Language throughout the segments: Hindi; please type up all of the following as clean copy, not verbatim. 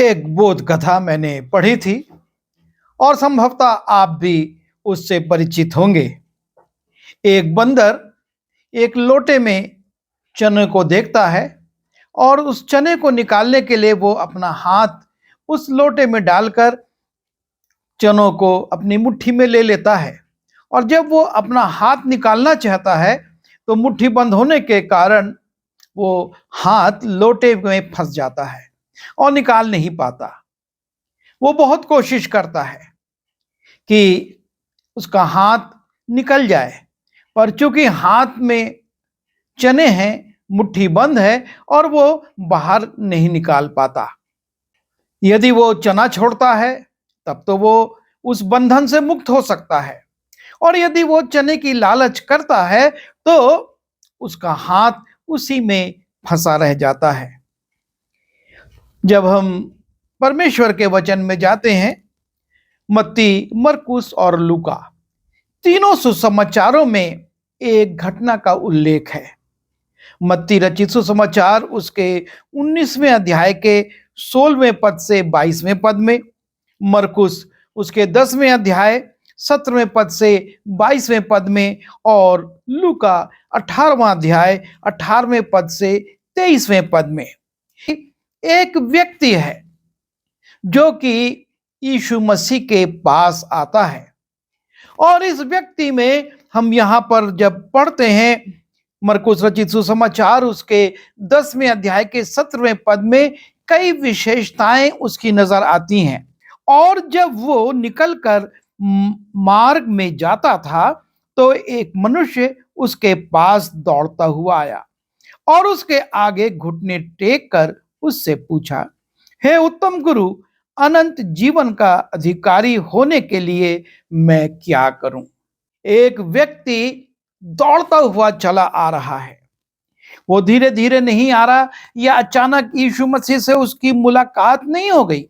एक बोध कथा मैंने पढ़ी थी और संभवतः आप भी उससे परिचित होंगे। एक बंदर एक लोटे में चने को देखता है और उस चने को निकालने के लिए वो अपना हाथ उस लोटे में डालकर चनों को अपनी मुट्ठी में ले लेता है। और जब वो अपना हाथ निकालना चाहता है तो मुट्ठी बंद होने के कारण वो हाथ लोटे में फंस जाता है और निकाल नहीं पाता। वो बहुत कोशिश करता है कि उसका हाथ निकल जाए, पर चूंकि हाथ में चने हैं, मुट्ठी बंद है और वो बाहर नहीं निकाल पाता। यदि वो चना छोड़ता है तब तो वो उस बंधन से मुक्त हो सकता है, और यदि वो चने की लालच करता है तो उसका हाथ उसी में फंसा रह जाता है। जब हम परमेश्वर के वचन में जाते हैं, मत्ती, मरकुस और लूका तीनों सुसमाचारों में एक घटना का उल्लेख है। मत्ती रचित सुसमाचार उसके 19वें अध्याय के 16वें पद से 22वें पद में, मरकुस उसके 10वें अध्याय 17वें पद से 22वें पद में, और लूका 18वां अध्याय 18वें पद से 23वें पद में एक व्यक्ति है जो कि यीशु मसीह के पास आता है। और इस व्यक्ति में हम यहाँ पर जब पढ़ते हैं मरकुस रचित सुसमाचार उसके 10वें अध्याय के 17वें पद में कई विशेषताएं उसकी नजर आती हैं। और जब वो निकलकर मार्ग में जाता था तो एक मनुष्य उसके पास दौड़ता हुआ आया और उसके आगे घुटने टेक कर उससे पूछा, हे उत्तम गुरु, अनंत जीवन का अधिकारी होने के लिए मैं क्या करूं? एक व्यक्ति दौड़ता हुआ चला आ रहा है। वो धीरे धीरे नहीं आ रहा, या अचानक यीशु मसीह से उसकी मुलाकात नहीं हो गई,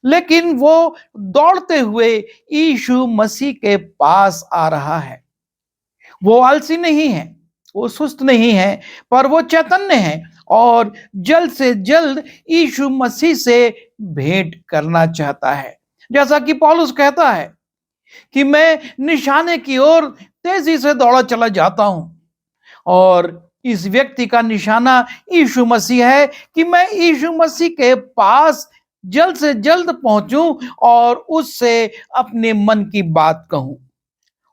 लेकिन वो दौड़ते हुए यीशु मसीह के पास आ रहा है। वो आलसी नहीं है, वो सुस्त नहीं है, पर वो चैतन्य है और जल्द से जल्द यीशु मसीह से भेंट करना चाहता है। जैसा कि पौलुस कहता है कि मैं निशाने की ओर तेजी से दौड़ा चला जाता हूं, और इस व्यक्ति का निशाना यीशु मसीह है कि मैं यीशु मसीह के पास जल्द से जल्द पहुंचूं और उससे अपने मन की बात कहूं।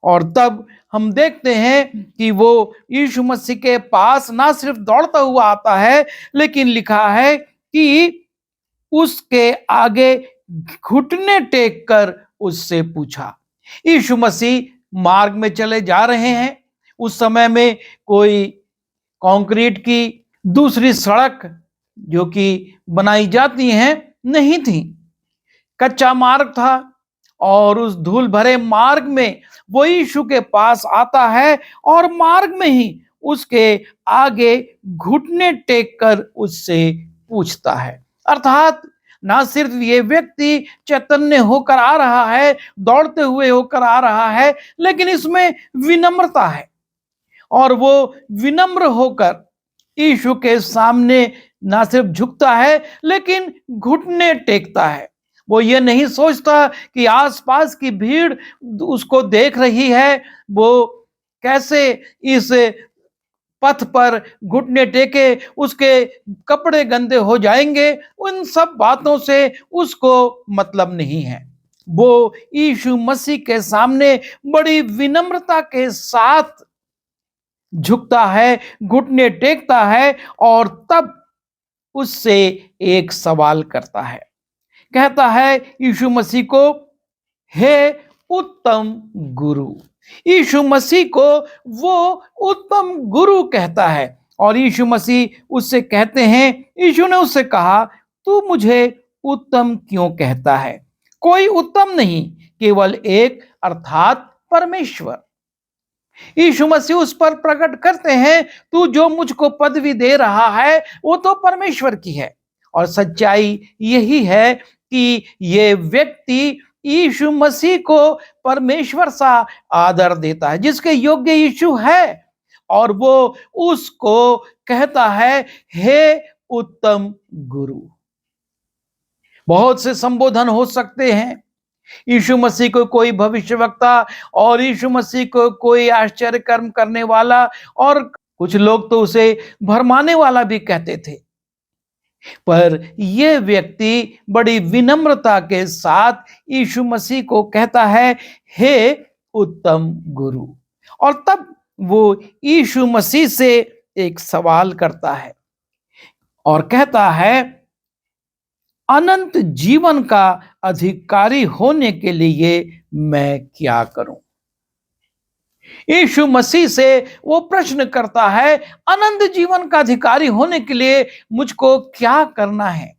और तब हम देखते हैं कि वो यीशु मसीह के पास ना सिर्फ दौड़ता हुआ आता है, लेकिन लिखा है कि उसके आगे घुटने टेक कर उससे पूछा। यीशु मसीह मार्ग में चले जा रहे हैं। उस समय में कोई कंक्रीट की दूसरी सड़क जो कि बनाई जाती हैं नहीं थी, कच्चा मार्ग था। और उस धूल भरे मार्ग में वो यीशु के पास आता है और मार्ग में ही उसके आगे घुटने टेक कर उससे पूछता है। अर्थात ना सिर्फ ये व्यक्ति चैतन्य होकर आ रहा है, दौड़ते हुए होकर आ रहा है, लेकिन इसमें विनम्रता है। और वो विनम्र होकर यीशु के सामने ना सिर्फ झुकता है, लेकिन घुटने टेकता है। वो ये नहीं सोचता कि आसपास की भीड़ उसको देख रही है, वो कैसे इस पथ पर घुटने टेके, उसके कपड़े गंदे हो जाएंगे, उन सब बातों से उसको मतलब नहीं है। वो यीशु मसीह के सामने बड़ी विनम्रता के साथ झुकता है, घुटने टेकता है, और तब उससे एक सवाल करता है। कहता है यीशु मसीह को, हे उत्तम गुरु। यीशु मसीह को वो उत्तम गुरु कहता है। और यीशु मसीह उससे कहते हैं, यीशु ने उससे कहा, तू मुझे उत्तम क्यों कहता है? कोई उत्तम नहीं, केवल एक, अर्थात परमेश्वर। यीशु मसीह उस पर प्रकट करते हैं, तू जो मुझको पदवी दे रहा है वो तो परमेश्वर की है। और सच्चाई यही है कि ये व्यक्ति यीशु मसीह को परमेश्वर सा आदर देता है, जिसके योग्य यीशु है, और वो उसको कहता है, हे उत्तम गुरु। बहुत से संबोधन हो सकते हैं। यीशु मसीह को कोई भविष्यवक्ता और यीशु मसीह को कोई आश्चर्य कर्म करने वाला, और कुछ लोग तो उसे भरमाने वाला भी कहते थे। पर यह व्यक्ति बड़ी विनम्रता के साथ यीशु मसीह को कहता है, हे उत्तम गुरु। और तब वो यीशु मसीह से एक सवाल करता है और कहता है, अनंत जीवन का अधिकारी होने के लिए मैं क्या करूं? यीशु मसीह से वो प्रश्न करता है, अनंत जीवन का अधिकारी होने के लिए मुझको क्या करना है?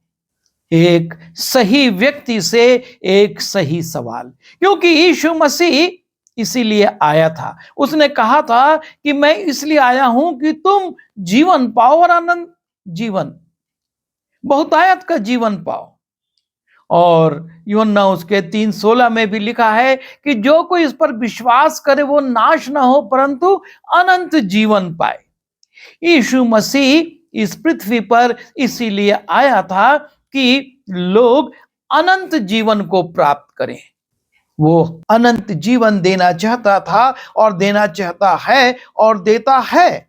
एक सही व्यक्ति से एक सही सवाल, क्योंकि यीशु मसीह इसीलिए आया था। उसने कहा था कि मैं इसलिए आया हूं कि तुम जीवन पाओ और अनंत जीवन, बहुतायत का जीवन पाओ। और यूहन्ना उसके 3:16 में भी लिखा है कि जो कोई इस पर विश्वास करे वो नाश ना हो परंतु अनंत जीवन पाए। यीशु मसीह इस पृथ्वी पर इसीलिए आया था कि लोग अनंत जीवन को प्राप्त करें। वो अनंत जीवन देना चाहता था और देना चाहता है और देता है।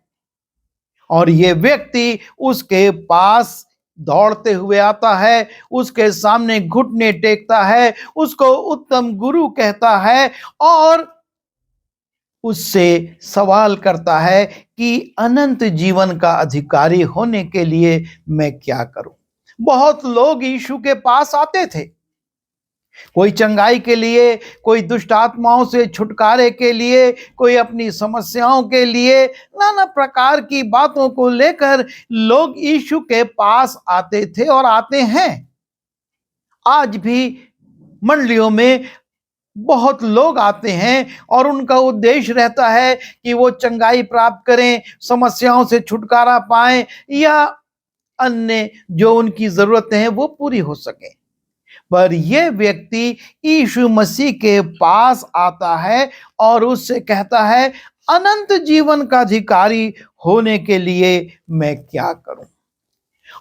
और ये व्यक्ति उसके पास दौड़ते हुए आता है, उसके सामने घुटने टेकता है, उसको उत्तम गुरु कहता है और उससे सवाल करता है कि अनंत जीवन का अधिकारी होने के लिए मैं क्या करूं? बहुत लोग यीशु के पास आते थे, कोई चंगाई के लिए, कोई दुष्ट आत्माओं से छुटकारे के लिए, कोई अपनी समस्याओं के लिए, नाना प्रकार की बातों को लेकर लोग यीशु के पास आते थे और आते हैं। आज भी मंडलियों में बहुत लोग आते हैं और उनका उद्देश्य रहता है कि वो चंगाई प्राप्त करें, समस्याओं से छुटकारा पाएं या अन्य जो उनकी जरूरतें हैं वो पूरी हो सके। पर यह व्यक्ति यीशु मसीह के पास आता है और उससे कहता है, अनंत जीवन का अधिकारी होने के लिए मैं क्या करूं?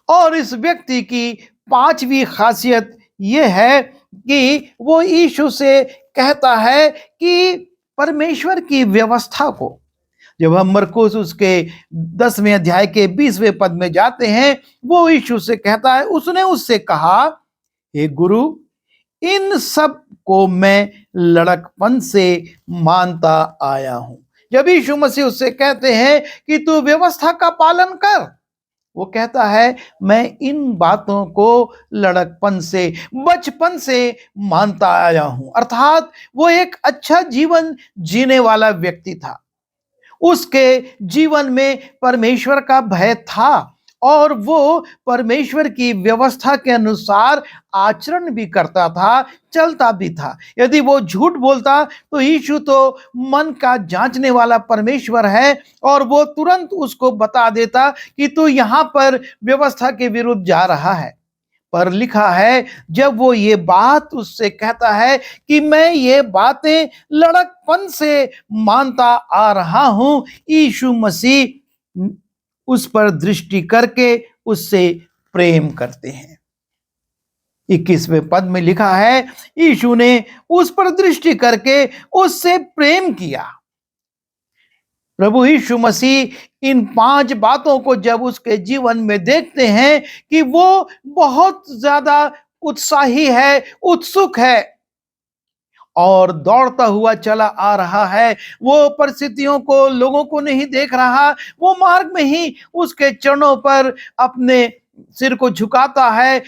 और इस व्यक्ति की पांचवी खासियत यह है कि वो यीशु से कहता है कि परमेश्वर की व्यवस्था को, जब हम मरकुस उसके 10वें अध्याय के 20वें पद में जाते हैं, वो यीशु से कहता है, उसने उससे कहा, हे गुरु, इन सब को मैं लड़कपन से मानता आया हूं। जब यीशु मसीह उससे कहते हैं कि तू व्यवस्था का पालन कर, वो कहता है मैं इन बातों को लड़कपन से, बचपन से मानता आया हूं। अर्थात वो एक अच्छा जीवन जीने वाला व्यक्ति था। उसके जीवन में परमेश्वर का भय था और वो परमेश्वर की व्यवस्था के अनुसार आचरण भी करता था, चलता भी था। यदि वो झूठ बोलता तो यीशु तो मन का जांचने वाला परमेश्वर है और वो तुरंत उसको बता देता कि तू यहां पर व्यवस्था के विरुद्ध जा रहा है। पर लिखा है, जब वो ये बात उससे कहता है कि मैं ये बातें लड़कपन से मानता आ रहा हूं, यीशु मसीह उस पर दृष्टि करके उससे प्रेम करते हैं। 21वें पद में लिखा है, यीशु ने उस पर दृष्टि करके उससे प्रेम किया। प्रभु यीशु मसीह इन 5 बातों को जब उसके जीवन में देखते हैं कि वो बहुत ज्यादा उत्साही है, उत्सुक है और दौड़ता हुआ चला आ रहा है, वो परिस्थितियों को, लोगों को नहीं देख रहा, वो मार्ग में ही उसके चरणों पर अपने सिर को झुकाता है,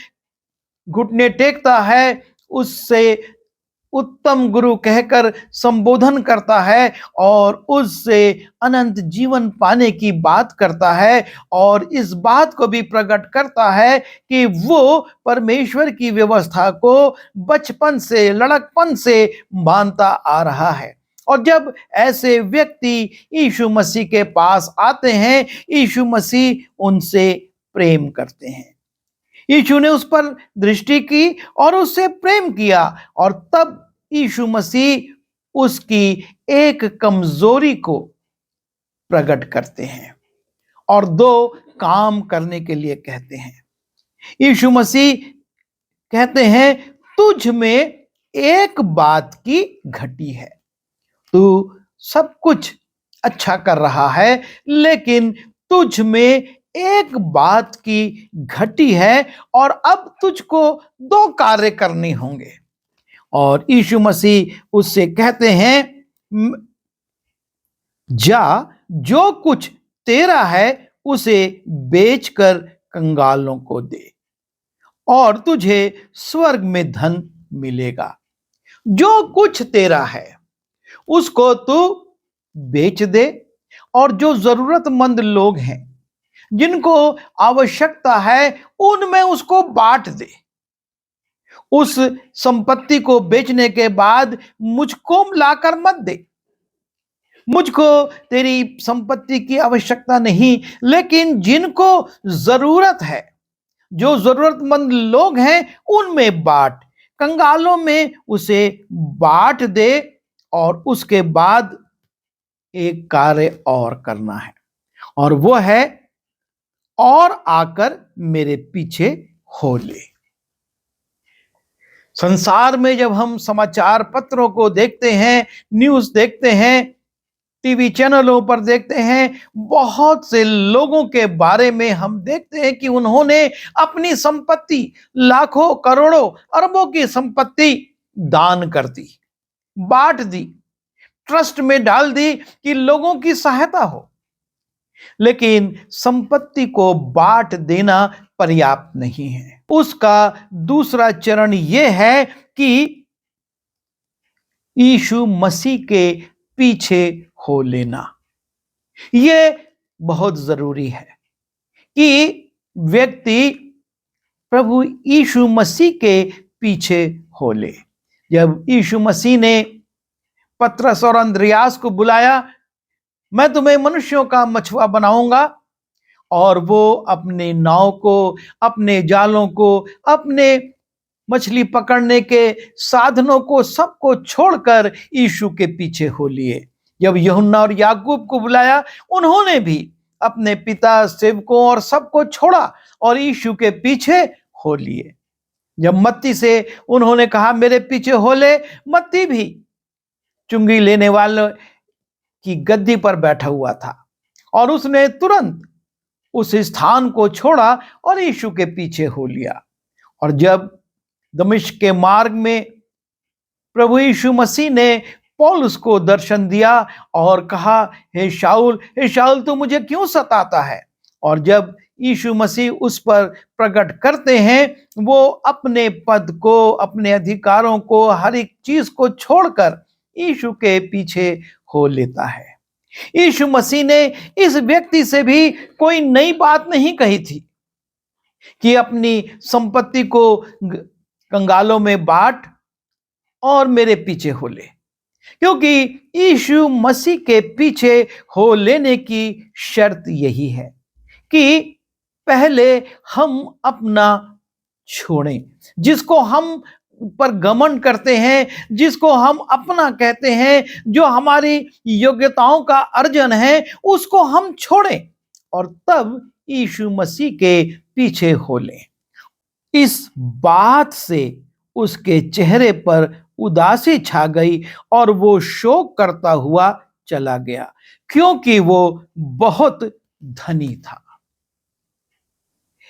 घुटने टेकता है, उससे उत्तम गुरु कहकर संबोधन करता है और उससे अनंत जीवन पाने की बात करता है और इस बात को भी प्रकट करता है कि वो परमेश्वर की व्यवस्था को बचपन से, लड़कपन से मानता आ रहा है। और जब ऐसे व्यक्ति यीशु मसीह के पास आते हैं, यीशु मसीह उनसे प्रेम करते हैं। यीशु ने उस पर दृष्टि की और उससे प्रेम किया और तब यीशु मसीह उसकी एक कमजोरी को प्रकट करते हैं और 2 काम करने के लिए कहते हैं। यीशु मसीह कहते हैं, तुझ में एक बात की घटी है। तू सब कुछ अच्छा कर रहा है, लेकिन तुझ में एक बात की घटी है और अब तुझको दो कार्य करने होंगे। और यीशु मसीह उससे कहते हैं, जा, जो कुछ तेरा है उसे बेचकर कंगालों को दे और तुझे स्वर्ग में धन मिलेगा। जो कुछ तेरा है उसको तू बेच दे और जो जरूरतमंद लोग हैं, जिनको आवश्यकता है, उनमें उसको बांट दे। उस संपत्ति को बेचने के बाद मुझको लाकर मत दे। मुझको तेरी संपत्ति की आवश्यकता नहीं, लेकिन जिनको जरूरत है, जो जरूरतमंद लोग हैं, उनमें बांट, कंगालों में उसे बांट दे। और उसके बाद एक कार्य और करना है, और वो है, और आकर मेरे पीछे हो ले। संसार में जब हम समाचार पत्रों को देखते हैं, न्यूज़ देखते हैं, टीवी चैनलों पर देखते हैं, बहुत से लोगों के बारे में हम देखते हैं कि उन्होंने अपनी संपत्ति, लाखों करोड़ों अरबों की संपत्ति दान कर दी, बांट दी, ट्रस्ट में डाल दी कि लोगों की सहायता हो। लेकिन संपत्ति को बांट देना पर्याप्त नहीं है। उसका दूसरा चरण यह है कि यीशु मसीह के पीछे हो लेना। यह बहुत जरूरी है कि व्यक्ति प्रभु यीशु मसीह के पीछे हो ले। जब यीशु मसीह ने पतरस और अंद्रयास को बुलाया, मैं तुम्हें मनुष्यों का मछुआ बनाऊंगा, और वो अपने नाव को, अपने जालों को, अपने मछली पकड़ने के साधनों को, सबको छोड़कर यीशु के पीछे हो लिए। जब यूहन्ना और याकूब को बुलाया, उन्होंने भी अपने पिता, सेवकों और सबको छोड़ा और यीशु के पीछे हो लिए। जब मत्ती से उन्होंने कहा मेरे पीछे हो ले, मत्ती भी चुंगी लेने वाले की गद्दी पर बैठा हुआ था और उसने तुरंत उस स्थान को छोड़ा और यीशु के पीछे हो लिया। और जब दमिश्क के मार्ग में प्रभु यीशु मसीह ने पौलुस को दर्शन दिया और कहा, हे शाऊल तू मुझे क्यों सताता है? और जब यीशु मसीह उस पर प्रकट करते हैं, वो अपने पद को, अपने अधिकारों को, हर एक चीज को छोड़कर यीशु के पीछे हो लेता है। यीशु मसीह ने इस व्यक्ति से भी कोई नई बात नहीं कही थी कि अपनी संपत्ति को कंगालों में बांट और मेरे पीछे हो ले, क्योंकि यीशु मसीह के पीछे हो लेने की शर्त यही है कि पहले हम अपना छोड़ें, जिसको हम पर घमंड करते हैं, जिसको हम अपना कहते हैं, जो हमारी योग्यताओं का अर्जन है, उसको हम छोड़ें और तब यीशु मसीह के पीछे हो लें। इस बात से उसके चेहरे पर उदासी छा गई और वो शोक करता हुआ चला गया, क्योंकि वो बहुत धनी था।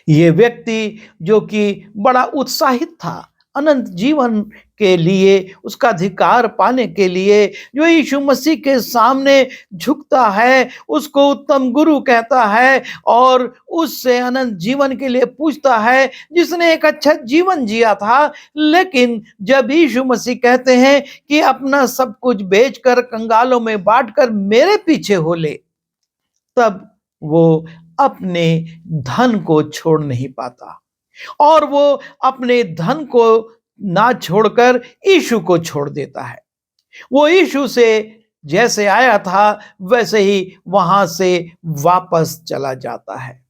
ये व्यक्ति जो कि बड़ा उत्साहित था अनंत जीवन के लिए, उसका अधिकार पाने के लिए, जो यीशु मसीह के सामने झुकता है, उसको उत्तम गुरु कहता है और उससे अनंत जीवन के लिए पूछता है, जिसने एक अच्छा जीवन जिया था। लेकिन जब यीशु मसीह कहते हैं कि अपना सब कुछ बेचकर कंगालों में बांटकर मेरे पीछे हो ले, तब वो अपने धन को छोड़ नहीं पाता और वो अपने धन को ना छोड़कर यीशु को छोड़ देता है। वो यीशु से जैसे आया था वैसे ही वहां से वापस चला जाता है।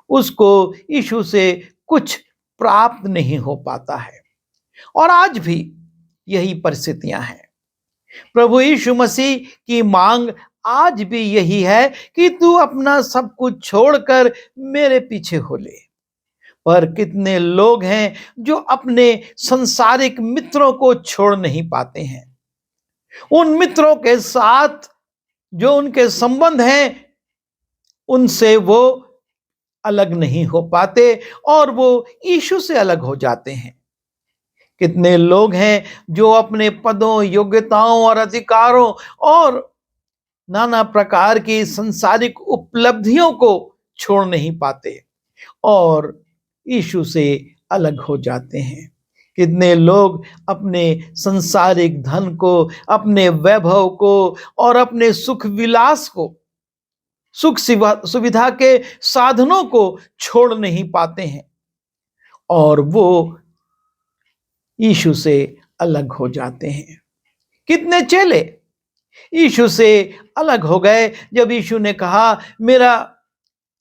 उसको यीशु से कुछ प्राप्त नहीं हो पाता है और आज भी यही परिस्थितियां हैं। प्रभु यीशु मसीह की मांग आज भी यही है कि तू अपना सब कुछ छोड़कर मेरे पीछे हो ले। पर कितने लोग हैं जो अपने संसारिक मित्रों को छोड़ नहीं पाते हैं। उन मित्रों के साथ जो उनके संबंध हैं, उनसे वो अलग नहीं हो पाते और वो यीशु से अलग हो जाते हैं। कितने लोग हैं जो अपने पदों, योग्यताओं और अधिकारों और नाना प्रकार की संसारिक उपलब्धियों को छोड़ नहीं पाते और यीशु से अलग हो जाते हैं। कितने लोग अपने संसारिक धन को, अपने वैभव को और अपने सुख विलास को, सुख सुविधा के साधनों को छोड़ नहीं पाते हैं और वो यीशु से अलग हो जाते हैं। कितने चेले यीशु से अलग हो गए जब यीशु ने कहा, मेरा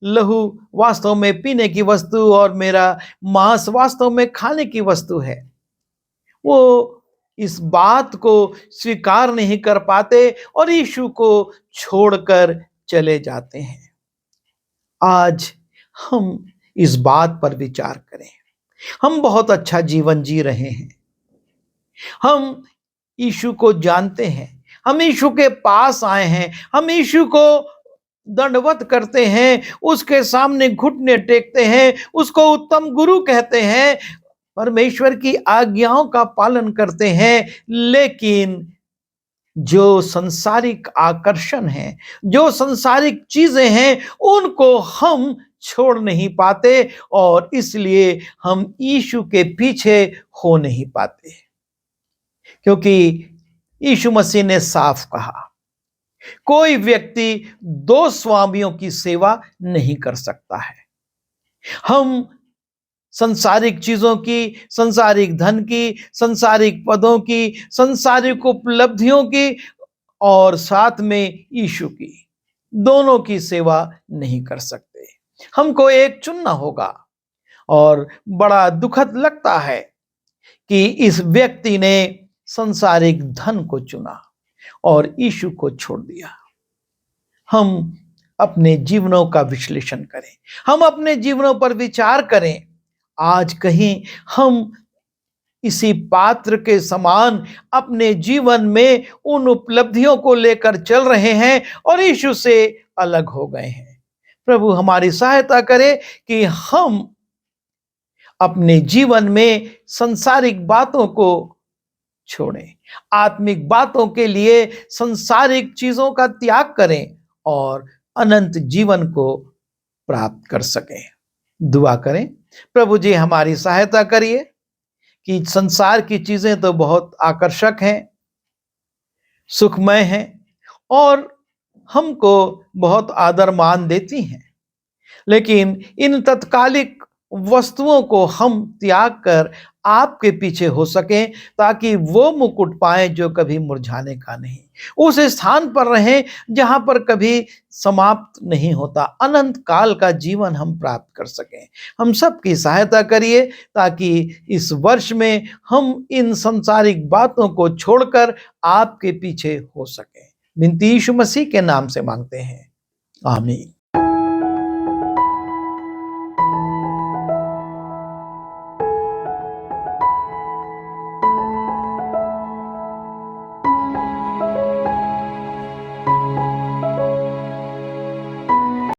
लहू वास्तव में पीने की वस्तु और मेरा मांस वास्तव में खाने की वस्तु है। वो इस बात को स्वीकार नहीं कर पाते और यीशु को छोड़कर चले जाते हैं। आज हम इस बात पर विचार करें। हम बहुत अच्छा जीवन जी रहे हैं। हम यीशु को जानते हैं। हम यीशु के पास आए हैं। हम यीशु को दंडवत करते हैं, उसके सामने घुटने टेकते हैं, उसको उत्तम गुरु कहते हैं, परमेश्वर की आज्ञाओं का पालन करते हैं। लेकिन जो संसारिक आकर्षण है, जो संसारिक चीजें हैं, उनको हम छोड़ नहीं पाते और इसलिए हम यीशु के पीछे हो नहीं पाते। क्योंकि यीशु मसीह ने साफ कहा, कोई व्यक्ति दो स्वामियों की सेवा नहीं कर सकता है। हम संसारिक चीजों की, संसारिक धन की, संसारिक पदों की, संसारिक उपलब्धियों की और साथ में यीशु की, दोनों की सेवा नहीं कर सकते। हमको एक चुनना होगा और बड़ा दुखद लगता है कि इस व्यक्ति ने संसारिक धन को चुना और यीशु को छोड़ दिया। हम अपने जीवनों का विश्लेषण करें, हम अपने जीवनों पर विचार करें। आज कहीं हम इसी पात्र के समान अपने जीवन में उन उपलब्धियों को लेकर चल रहे हैं और यीशु से अलग हो गए हैं। प्रभु हमारी सहायता करे कि हम अपने जीवन में संसारिक बातों को छोड़ें, आत्मिक बातों के लिए संसारिक चीजों का त्याग करें और अनंत जीवन को प्राप्त कर सकें। दुआ करें। प्रभु जी हमारी सहायता करिए कि संसार की चीजें तो बहुत आकर्षक हैं, सुखमय हैं और हमको बहुत आदर मान देती हैं, लेकिन इन तत्कालिक वस्तुओं को हम त्याग कर आपके पीछे हो सकें ताकि वो मुकुट पाए जो कभी मुरझाने का नहीं, उस स्थान पर रहें जहां पर कभी समाप्त नहीं होता, अनंत काल का जीवन हम प्राप्त कर सकें। हम सबकी सहायता करिए ताकि इस वर्ष में हम इन संसारिक बातों को छोड़कर आपके पीछे हो सकें। विनती यीशु मसीह के नाम से मांगते हैं, आमीन।